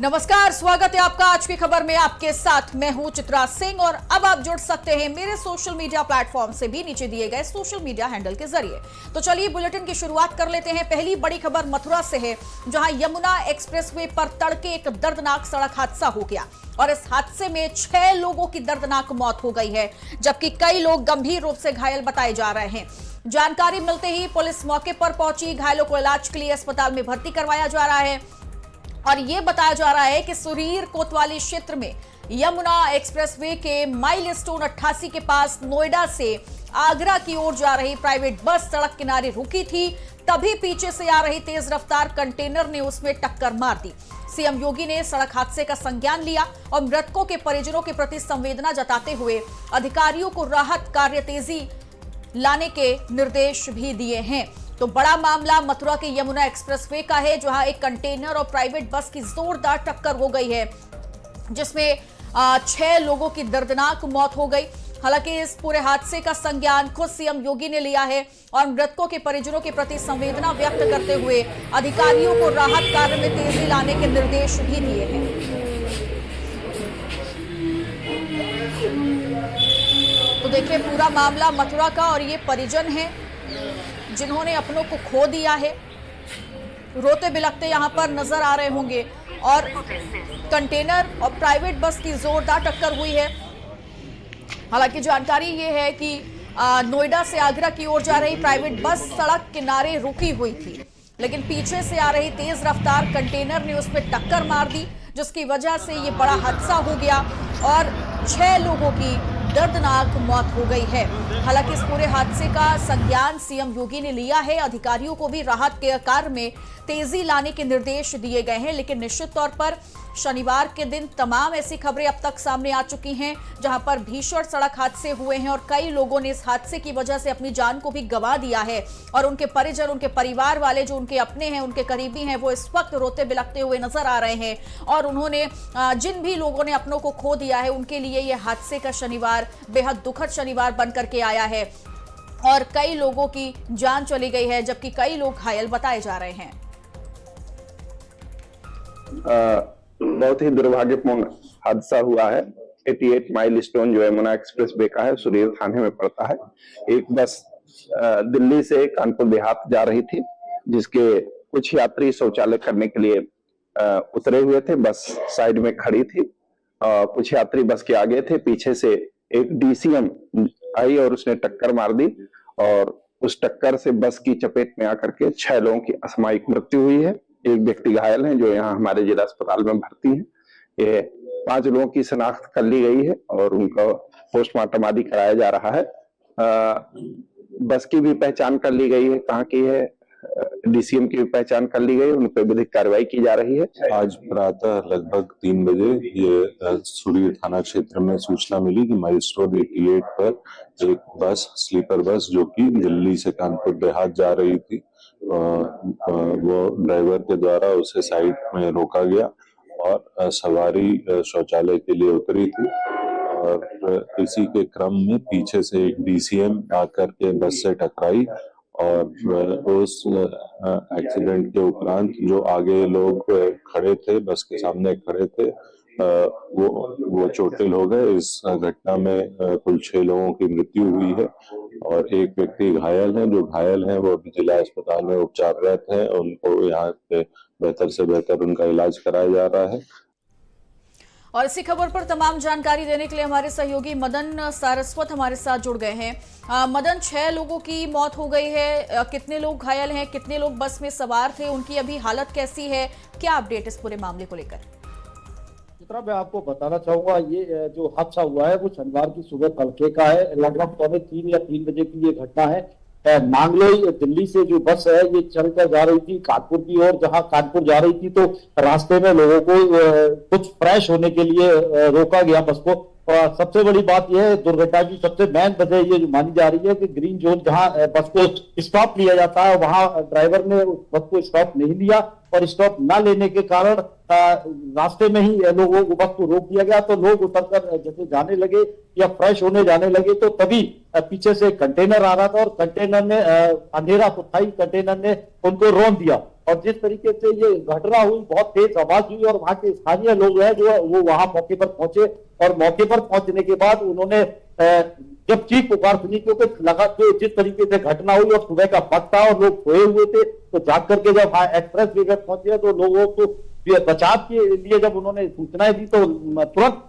नमस्कार, स्वागत है आपका आज की खबर में। आपके साथ मैं हूं चित्रा सिंह और अब आप जुड़ सकते हैं मेरे सोशल मीडिया प्लेटफॉर्म से भी नीचे दिए गए सोशल मीडिया हैंडल के जरिए। तो चलिए बुलेटिन की शुरुआत कर लेते हैं। पहली बड़ी खबर मथुरा से है, जहां यमुना एक्सप्रेसवे पर तड़के एक दर्दनाक सड़क हादसा हो गया और इस हादसे में 6 लोगों की दर्दनाक मौत हो गई है, जबकि कई लोग गंभीर रूप से घायल बताए जा रहे हैं। जानकारी मिलते ही पुलिस मौके पर पहुंची, घायलों को इलाज के लिए अस्पताल में भर्ती करवाया जा रहा है और यह बताया जा रहा है कि सुरीर कोतवाली क्षेत्र में यमुना एक्सप्रेसवे के माइलस्टोन 88 के पास नोएडा से आगरा की ओर जा रही प्राइवेट बस सड़क किनारे रुकी थी। तभी पीछे से आ रही तेज रफ्तार कंटेनर ने उसमें टक्कर मार दी। सीएम योगी ने सड़क हादसे का संज्ञान लिया और मृतकों के परिजनों के प्रति संवेदना जताते हुए अधिकारियों को राहत कार्य तेजी लाने के निर्देश भी दिए हैं। तो बड़ा मामला मथुरा के यमुना एक्सप्रेसवे का है, जहां एक कंटेनर और प्राइवेट बस की जोरदार टक्कर हो गई है, जिसमें 6 लोगों की दर्दनाक मौत हो गई। हालांकि इस पूरे हादसे का संज्ञान खुद सीएम योगी ने लिया है और मृतकों के परिजनों के प्रति संवेदना व्यक्त करते हुए अधिकारियों को राहत कार्य में तेजी लाने के निर्देश भी दिए हैं। तो देखिए पूरा मामला मथुरा का, और ये परिजन हैं जिन्होंने अपनों को खो दिया है, रोते बिलखते यहां पर नजर आ रहे होंगे। और कंटेनर और प्राइवेट बस की जोरदार टक्कर हुई है। हालांकि जानकारी ये है कि नोएडा से आगरा की ओर जा रही प्राइवेट बस सड़क किनारे रुकी हुई थी, लेकिन पीछे से आ रही तेज रफ्तार कंटेनर ने उस पर टक्कर मार दी, जिसकी वजह से ये बड़ा हादसा हो गया और 6 लोगों की दर्दनाक मौत हो गई है। हालांकि इस पूरे हादसे का संज्ञान सीएम योगी ने लिया है। अधिकारियों को भी राहत के कार्य में तेजी लाने के निर्देश दिए गए हैं, लेकिन निश्चित तौर पर शनिवार के दिन तमाम ऐसी खबरें अब तक सामने आ चुकी हैं जहां पर भीषण सड़क हादसे हुए हैं और कई लोगों ने इस हादसे की वजह से अपनी जान को भी गंवा दिया है। और उनके परिजन, उनके परिवार वाले जो उनके अपने हैं, उनके करीबी हैं, वो इस वक्त रोते बिलखते हुए नजर आ रहे हैं। और उन्होंने जिन भी लोगों ने अपनों को खो दिया है, उनके लिए यह हादसे का शनिवार बेहद दुखद शनिवार बनकर के आया है और कई लोगों की जान चली गई है, जबकि कई लोग घायल बताए जा रहे हैं। बहुत ही दुर्भाग्यपूर्ण हादसा हुआ है। 88 माइलस्टोन जो यमुना एक्सप्रेस वे का है, सुरीर थाने में पड़ता है। एक बस दिल्ली से कानपुर देहात जा रही थी, जिसके कुछ यात्री शौचालय करने के लिए उतरे हुए थे। बस साइड में खड़ी थी, कुछ यात्री बस के आगे थे। पीछे से एक डीसीएम आई और उसने टक्कर मार दी और उस टक्कर से बस की चपेट में आकर के 6 लोगों की असामयिक मृत्यु हुई है। एक व्यक्ति घायल है जो यहाँ हमारे जिला अस्पताल में भर्ती है। ये 5 लोगों की शनाख्त कर ली गई है और उनका पोस्टमार्टम आदि कराया जा रहा है। बस की भी पहचान कर ली गई है, कहाँ की है, डीसीएम की भी पहचान कर ली गई है, उन पर विधिक कार्रवाई की जा रही है। आज प्रातः लगभग 3 बजे ये सुरीर थाना क्षेत्र में सूचना मिली कि माइलस्टोन 88 पर एक बस, स्लीपर बस जो कि दिल्ली से कानपुर देहात जा रही थी, वो ड्राइवर के द्वारा उसे साइड में रोका गया और सवारी शौचालय के लिए उतरी थी और इसी के क्रम में पीछे से एक डीसीएम आकर के बस से टकराई और उस एक्सीडेंट के उपरांत जो आगे लोग खड़े थे, बस के सामने खड़े थे, वो चोटिल हो गए। इस घटना में कुल 6 लोगों की मृत्यु हुई है और एक व्यक्ति घायल है। जो घायल है वो अभी जिला अस्पताल में उपचाररत है, उनको यहाँ पे बेहतर से बेहतर उनका इलाज कराया जा रहा है। और इसी खबर पर तमाम जानकारी देने के लिए हमारे सहयोगी मदन सारस्वत हमारे साथ जुड़ गए हैं। मदन, 6 लोगों की मौत हो गई है, कितने लोग घायल हैं, कितने लोग बस में सवार थे, उनकी अभी हालत कैसी है, क्या अपडेट इस पूरे मामले को लेकर? चित्रा, मैं आपको बताना चाहूंगा, ये जो हादसा हुआ है वो शनिवार की सुबह तड़के का है। लगभग 3 या 3 बजे की ये घटना है। नांगलोई दिल्ली से जो बस है ये चलकर जा रही थी कानपुर की ओर। जहां कानपुर जा रही थी तो रास्ते में लोगों को कुछ फ्रेश होने के लिए रोका गया बस को। सबसे बड़ी बात यह है, दुर्घटना की सबसे मेन वजह ये जो मानी जा रही है कि ग्रीन जोन जहां बस को स्टॉप लिया जाता है, वहां ड्राइवर ने बस को स्टॉप नहीं लिया और स्टॉप न लेने के कारण रास्ते में ही लोगों को बस को रोक दिया गया। तो लोग उतरकर जैसे जाने लगे या फ्रेश होने जाने लगे तो तभी पीछे से कंटेनर आ रहा था और कंटेनर ने अंधेरा तो था ही, कंटेनर ने उनको रोक दिया और जिस तरीके से ये घटना हुई, बहुत तेज आवाज हुई और वहां के स्थानीय लोग हैं जो वो वहां मौके पर पहुंचे और मौके पर पहुंचने के बाद उन्होंने जब चीख पुकार सुनी, क्योंकि लगा तो जिस तरीके से घटना हुई और सुबह का वक्त था और लोग सोए हुए थे, तो जाग करके जब एक्सप्रेस वे पर पहुंचे तो लोगों को बचाव के लिए जब उन्होंने सूचनाएं दी तो तुरंत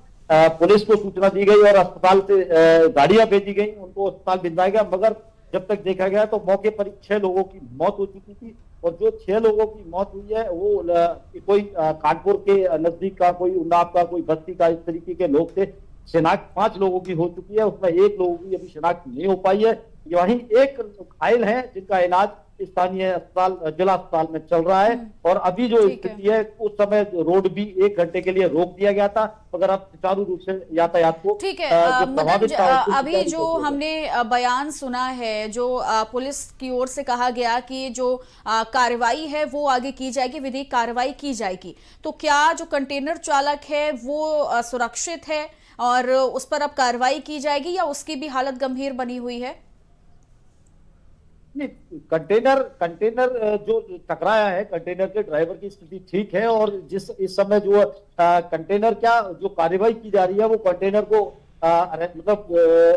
पुलिस को सूचना दी गई और अस्पताल से गाड़ियां भेजी गई, उनको अस्पताल भिजवाया गया। मगर जब तक देखा गया तो मौके पर 6 लोगों की मौत हो चुकी थी और जो 6 लोगों की मौत हुई है वो कोई कानपुर के नजदीक का, कोई उन्नाव का, कोई बस्ती का, इस तरीके के लोग थे। शिनाख्त 5 लोगों की हो चुकी है, उसमें 1 लोगों की अभी शिनाख्त नहीं हो पाई है। वहीं एक घायल है जिनका इलाज स्थानीय अस्पताल, जिला अस्पताल में चल रहा है। और अभी जो स्थिति है, उस समय रोड भी 1 घंटे के लिए रोक दिया गया था, मगर अब सुचारू रूप से यातायात को ठीक है। मतलब अभी जो हमने बयान सुना है, जो पुलिस की ओर से कहा गया कि जो कार्रवाई है वो आगे की जाएगी, विधिक कार्रवाई की जाएगी, तो क्या जो कंटेनर चालक है वो सुरक्षित है और उस पर अब कार्रवाई की जाएगी या उसकी भी हालत गंभीर बनी हुई है? नहीं, कंटेनर जो टकराया है, कंटेनर के ड्राइवर की स्थिति ठीक है और जिस इस समय जो कंटेनर जो कार्रवाई की जा रही है वो कंटेनर को मतलब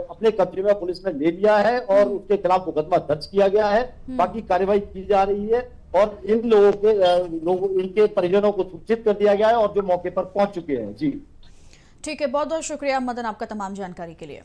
अपने कब्जे में पुलिस ने ले लिया है और उसके खिलाफ मुकदमा दर्ज किया गया है। बाकी कार्रवाई की जा रही है और इन लोगों इनके परिजनों को सूचित कर दिया गया है और जो मौके पर पहुंच चुके हैं। जी ठीक है, बहुत बहुत शुक्रिया मदन आपका तमाम जानकारी के लिए।